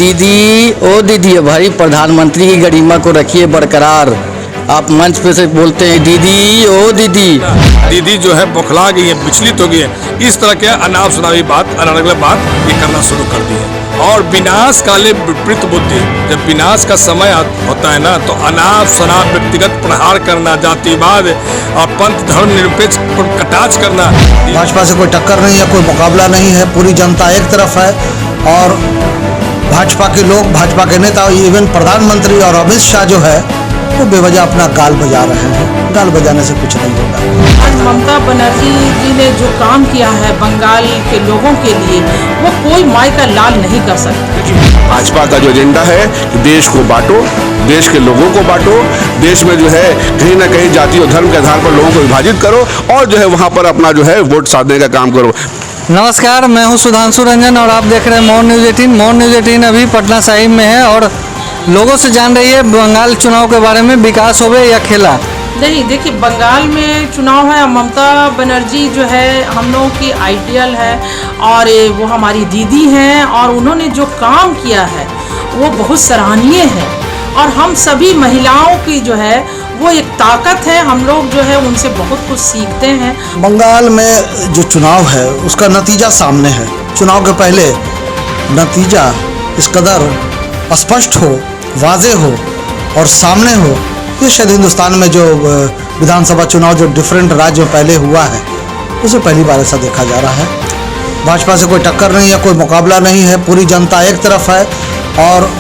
दीदी ओ दीदी भाई, प्रधानमंत्री की गरिमा को रखिए बरकरार। आप मंच पे से बोलते हैं दीदी ओ दीदी। दीदी जो है बौखला गई है, विचलित हो गई है। इस तरह के अनाप शनावी बात, अलग बात ये करना शुरू कर दी है। और विनाश काले विपरीत बुद्धि, जब विनाश का समय होता है ना, तो अनाप शनाप व्यक्तिगत प्रहार करना, जातिवाद और पंथ धर्म निरपेक्ष पर कटाक्ष करना। भाजपा से कोई टक्कर नहीं है, कोई मुकाबला नहीं है, पूरी जनता एक तरफ है। और भाजपा के लोग, भाजपा के नेता, इवन प्रधानमंत्री और अमित शाह जो है वो बेवजह अपना गाल बजा रहे हैं। गाल बजाने से कुछ नहीं होगा। आज ममता बनर्जी जी ने जो काम किया है बंगाल के लोगों के लिए, वो कोई माई का लाल नहीं कर सकता। भाजपा का जो एजेंडा है कि देश को बांटो, देश के लोगों को बांटो, देश में जो है कहीं ना कहीं जाति और धर्म के आधार पर लोगों को विभाजित करो और जो है वहाँ पर अपना जो है वोट साधने का काम करो। नमस्कार, मैं हूं सुधांशु रंजन और आप देख रहे हैं मोर न्यूज़ 18। मोर न्यूज़ 18 अभी पटना साहिब में है और लोगों से जान रही है बंगाल चुनाव के बारे में, विकास होवे या खेला। नहीं, देखिए बंगाल में चुनाव है, ममता बनर्जी जो है हम लोगों की आइडियल है और वो हमारी दीदी हैं और उन्होंने जो काम किया है वो बहुत सराहनीय है। और हम सभी महिलाओं की जो है वो एक ताकत है, हम लोग जो है उनसे बहुत कुछ सीखते हैं। बंगाल में जो चुनाव है उसका नतीजा सामने है। चुनाव के पहले नतीजा इस कदर स्पष्ट हो, वाज़ेह हो और सामने हो, ये शायद हिंदुस्तान में जो विधानसभा चुनाव जो डिफरेंट राज्यों में पहले हुआ है उसे पहली बार ऐसा देखा जा रहा है। भाजपा से कोई टक्कर नहीं है, कोई मुकाबला नहीं है, पूरी जनता एक तरफ है। और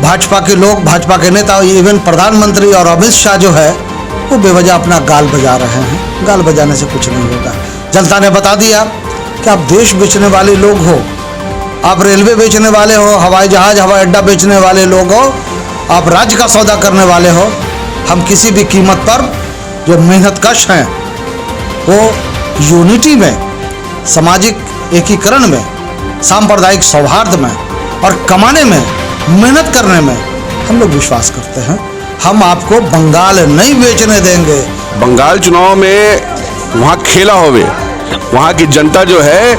भाजपा के लोग, भाजपा के नेता, इवन प्रधानमंत्री और अमित शाह जो है वो बेवजह अपना गाल बजा रहे हैं। गाल बजाने से कुछ नहीं होगा। जनता ने बता दिया कि आप देश बेचने वाले लोग हो, आप रेलवे बेचने वाले हो, हवाई जहाज, हवाई अड्डा बेचने वाले लोग हो, आप राज्य का सौदा करने वाले हो। हम किसी भी कीमत पर जो मेहनतकश हैं वो यूनिटी में, सामाजिक एकीकरण में, सांप्रदायिक सौहार्द में और कमाने में, मेहनत करने में हम लोग विश्वास करते हैं। हम आपको बंगाल नहीं बेचने देंगे। बंगाल चुनाव में वहाँ खेला होवे, वहाँ की जनता जो है,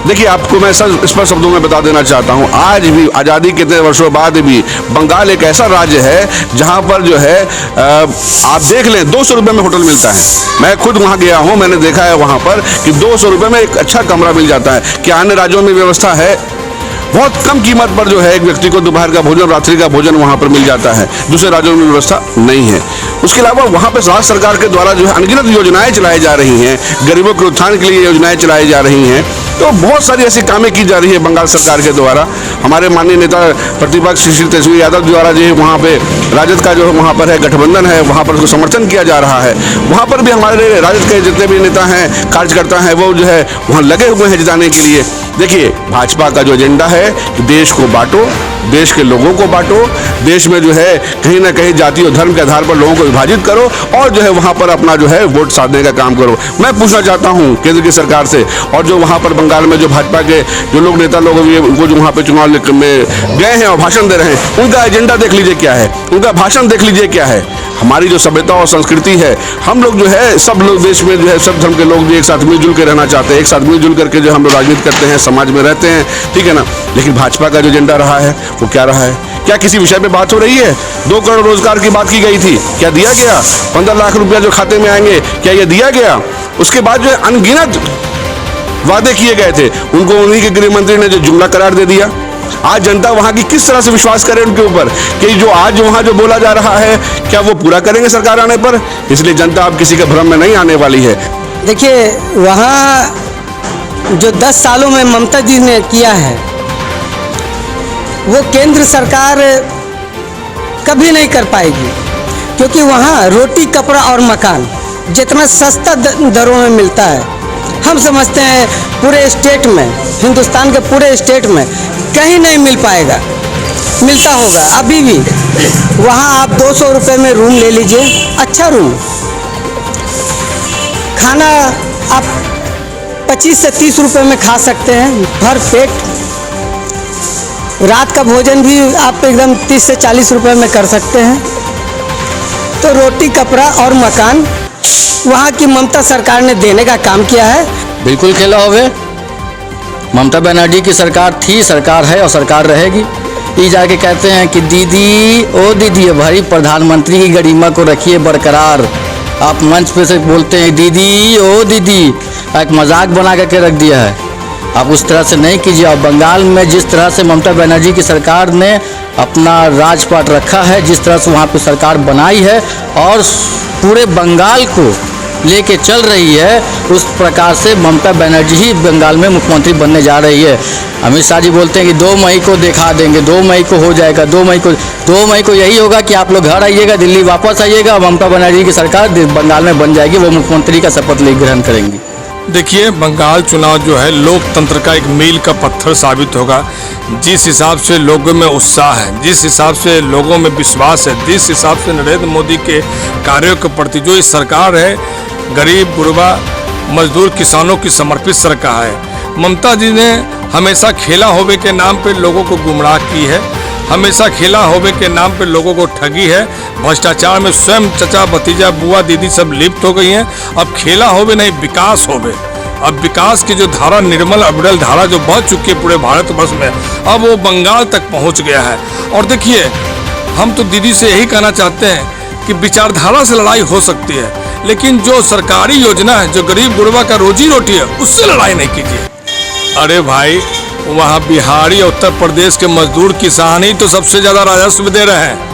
देखिए आपको मैं स्पष्ट शब्दों में बता देना चाहता हूँ, आज भी आज़ादी के इतने वर्षों बाद भी बंगाल एक ऐसा राज्य है जहाँ पर जो है आप देख लें 200 रुपये में होटल मिलता है। मैं खुद वहाँ गया हूँ, मैंने देखा है वहाँ पर कि 200 रुपये में एक अच्छा कमरा मिल जाता है। क्या अन्य राज्यों में व्यवस्था है? बहुत कम कीमत पर जो है एक व्यक्ति को दोपहर का भोजन, रात्रि का भोजन वहाँ पर मिल जाता है। दूसरे राज्यों में व्यवस्था नहीं है। उसके अलावा वहाँ पर राज्य सरकार के द्वारा जो है अनगिनत योजनाएं चलाई जा रही हैं, गरीबों के उत्थान के लिए योजनाएं चलाई जा रही हैं। तो बहुत सारी ऐसी कामें की जा रही है बंगाल सरकार के द्वारा। हमारे माननीय नेता प्रतिपक्ष श्री तेजस्वी यादव द्वारा जो है वहाँ पे राजद का जो वहाँ पर है गठबंधन है, वहाँ पर उसको समर्थन किया जा रहा है। वहाँ पर भी हमारे राजद के जितने भी नेता हैं, कार्यकर्ता हैं, वो जो है वहाँ लगे हुए हैं जिताने के लिए। देखिए भाजपा का जो एजेंडा है कि देश को बांटो, देश के लोगों को बांटो, देश में जो है कहीं ना कहीं जाति और धर्म के आधार पर लोगों को विभाजित करो और जो है वहाँ पर अपना जो है वोट साधने का काम करो। मैं पूछना चाहता हूँ केंद्र की सरकार से, और जो वहाँ पर बंगाल में जो भाजपा के जो लोग नेता लोग उनको जो वहाँ पे चुनाव में गए हैं और भाषण दे रहे हैं, उनका एजेंडा देख लीजिए क्या है, उनका भाषण देख लीजिए क्या है। हमारी जो सभ्यता और संस्कृति है, हम लोग जो है सब लोग देश में जो है सब धर्म के लोग भी एक साथ मिलजुल के रहना चाहते हैं, एक साथ मिलजुल करके जो हम लोग राजनीति करते हैं, समाज में रहते हैं, ठीक है ना। लेकिन भाजपा का जो एजेंडा रहा है वो क्या रहा है? क्या किसी विषय पे बात हो रही है? 2 करोड़ रोजगार की बात की गई थी, क्या दिया गया? 15 लाख रुपया जो खाते में आएंगे, क्या ये दिया गया? उसके बाद जो अनगिनत वादे किए गए थे, उनको उन्हीं के गृह मंत्री ने जो जुमला करार दे दिया। आज जनता वहाँ की किस तरह से विश्वास करे उनके ऊपर कि जो आज वहाँ जो बोला जा रहा है क्या वो पूरा करेंगे सरकार आने पर? इसलिए जनता अब किसी के भ्रम में नहीं आने वाली है। देखिए वहाँ जो 10 सालों में ममता जी ने किया है वो केंद्र सरकार कभी नहीं कर पाएगी, क्योंकि वहाँ रोटी, कपड़ा और मकान जितना सस्ता दरों में मिलता है, हम समझते हैं पूरे स्टेट में, हिंदुस्तान के पूरे स्टेट में कहीं नहीं मिल पाएगा। मिलता होगा अभी भी। वहाँ आप 200 रुपये में रूम ले लीजिए, अच्छा रूम, खाना आप 25 से 30 रुपये में खा सकते हैं भर पेट। रात का भोजन भी आप एकदम 30 से 40 रुपये में कर सकते हैं। तो रोटी, कपड़ा और मकान वहाँ की ममता सरकार ने देने का काम किया है। बिल्कुल खेला होवे। ममता बनर्जी की सरकार थी, सरकार है और सरकार रहेगी। ये जाके कहते हैं कि दीदी ओ दीदी भाई प्रधानमंत्री की गरिमा को रखिए बरकरार। आप मंच पे से बोलते हैं दीदी ओ दीदी, एक मजाक बना करके रख दिया है। आप उस तरह से नहीं कीजिए। और बंगाल में जिस तरह से ममता बनर्जी की सरकार ने अपना राजपाट रखा है, जिस तरह से वहाँ पे सरकार बनाई है और पूरे बंगाल को लेके चल रही है, उस प्रकार से ममता बनर्जी ही बंगाल में मुख्यमंत्री बनने जा रही है। अमित शाह जी बोलते हैं कि 2 मई को दिखा देंगे, 2 मई को हो जाएगा, 2 मई को यही होगा कि आप लोग घर आइएगा, दिल्ली वापस आइएगा, ममता बनर्जी की सरकार बंगाल में बन जाएगी, वो मुख्यमंत्री का शपथ ग्रहण करेंगी। देखिए, बंगाल चुनाव जो है लोकतंत्र का एक मील का पत्थर साबित होगा। जिस हिसाब से लोगों में उत्साह है, जिस हिसाब से लोगों में विश्वास है, जिस हिसाब से नरेंद्र मोदी के कार्यों के प्रति जो इस सरकार है, गरीब गुरबा मजदूर किसानों की समर्पित सरकार है। ममता जी ने हमेशा खेला होवे के नाम पे लोगों को गुमराह की है, हमेशा खेला होवे के नाम पे लोगों को ठगी है। भ्रष्टाचार में स्वयं चचा भतीजा बुआ दीदी सब लिप्त हो गई हैं। अब खेला होवे नहीं, विकास होवे। अब विकास की जो धारा, निर्मल अविरल धारा जो बह चुकी है पूरे भारतवर्ष में, अब वो बंगाल तक पहुंच गया है। और देखिए, हम तो दीदी से यही कहना चाहते हैं कि विचारधारा से लड़ाई हो सकती है, लेकिन जो सरकारी योजना है, जो गरीब गुरबा का रोजी रोटी है, उससे लड़ाई नहीं कीजिए। अरे भाई, वहाँ बिहारी और उत्तर प्रदेश के मजदूर किसान ही तो सबसे ज़्यादा राजस्व दे रहे हैं।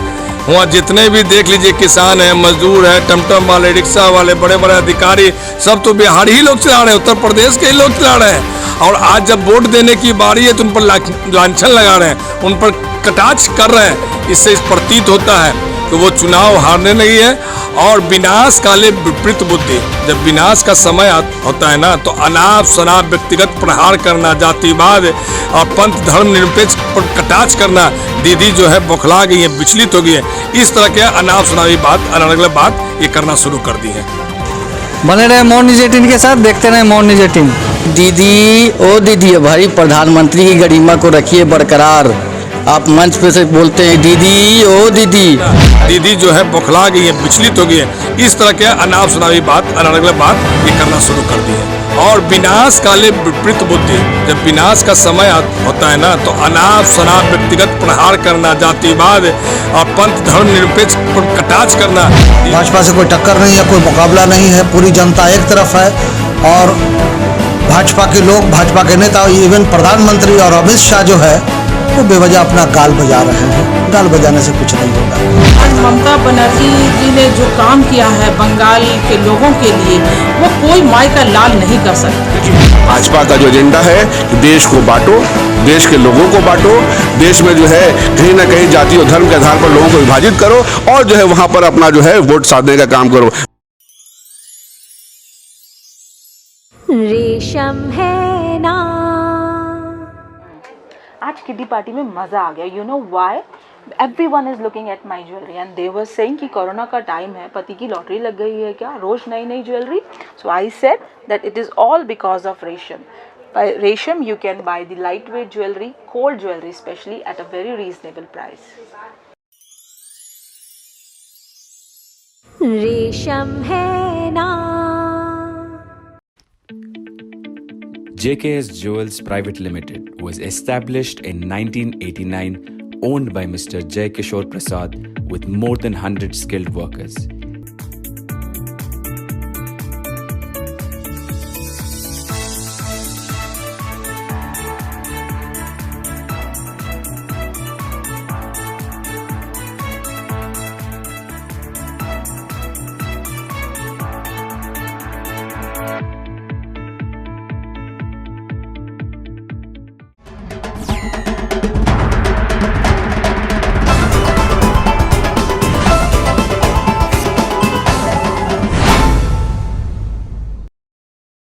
वहाँ जितने भी देख लीजिए किसान हैं, मजदूर हैं, टमटम वाले, रिक्शा वाले, बड़े बड़े अधिकारी, सब तो बिहारी ही लोग चला रहे हैं, उत्तर प्रदेश के ही लोग चला रहे हैं। और आज जब वोट देने की बारी है तो उन पर लांछन लगा रहे हैं, उन पर कटाक्ष कर रहे हैं। इससे प्रतीत होता है कि वो चुनाव हारने नहीं है। और विनाश काले विपरीत बुद्धि, जब विनाश का समय होता है ना, तो अनाप शनाप व्यक्तिगत प्रहार करना, जातिवाद और पंथ धर्म निरपेक्ष पर कटाक्ष करना, दीदी जो है बौखला गई है, विचलित हो गई है। इस तरह के अनाप शनापी बात, अलग बात ये करना शुरू कर दी है। बने रहे मोर न्यूज 18 के साथ, देखते रहे मोर न्यूज 18। दीदी ओ दीदी भाई प्रधानमंत्री की गरिमा को रखिए बरकरार। आप मंच पे से बोलते हैं दीदी ओ दीदी, दीदी जो है बौखला गई है, विचलित हो गई है। इस तरह के अनाप शनापी बात, अलग बात ये करना शुरू कर दी है। और विनाश काले विपरीत बुद्धि, जब विनाश का समय होता है ना, तो अनाप शनाप व्यक्तिगत प्रहार करना, जातिवाद और पंथ धर्म निरपेक्ष पर कटाक्ष करना। भाजपा से कोई टक्कर नहीं है, कोई मुकाबला नहीं है, पूरी जनता एक तरफ है। और भाजपा के लोग, भाजपा के नेता, इवन प्रधानमंत्री और अमित शाह जो है वो बेवजह अपना गाल बजा रहे हैं। गाल बजाने से कुछ नहीं होगा। आज ममता बनर्जी जी ने जो काम किया है बंगाल के लोगों के लिए, वो कोई माई का लाल नहीं कर सकता। भाजपा का जो एजेंडा है कि देश को बांटो, देश के लोगों को बांटो, देश में जो है कहीं ना कहीं जाति और धर्म के आधार पर लोगों को विभाजित करो और जो है वहां पर अपना जो है वोट साधने का काम करो। रेशम है ना। आज किड्डी पार्टी में मजा आ गया। You know why? Everyone is looking at my jewellery and they were saying कि कोरोना का टाइम है, पति की लॉटरी लग गई है क्या, रोज नई नई jewellery. So I said that it is all because of रेशम. By Resham you can buy the lightweight jewelry, cold jewelry especially, at a very reasonable price. रेशम है ना। JKS Jewels Private Limited was established in 1989, owned by Mr. Jay Kishore Prasad with more than 100 skilled workers.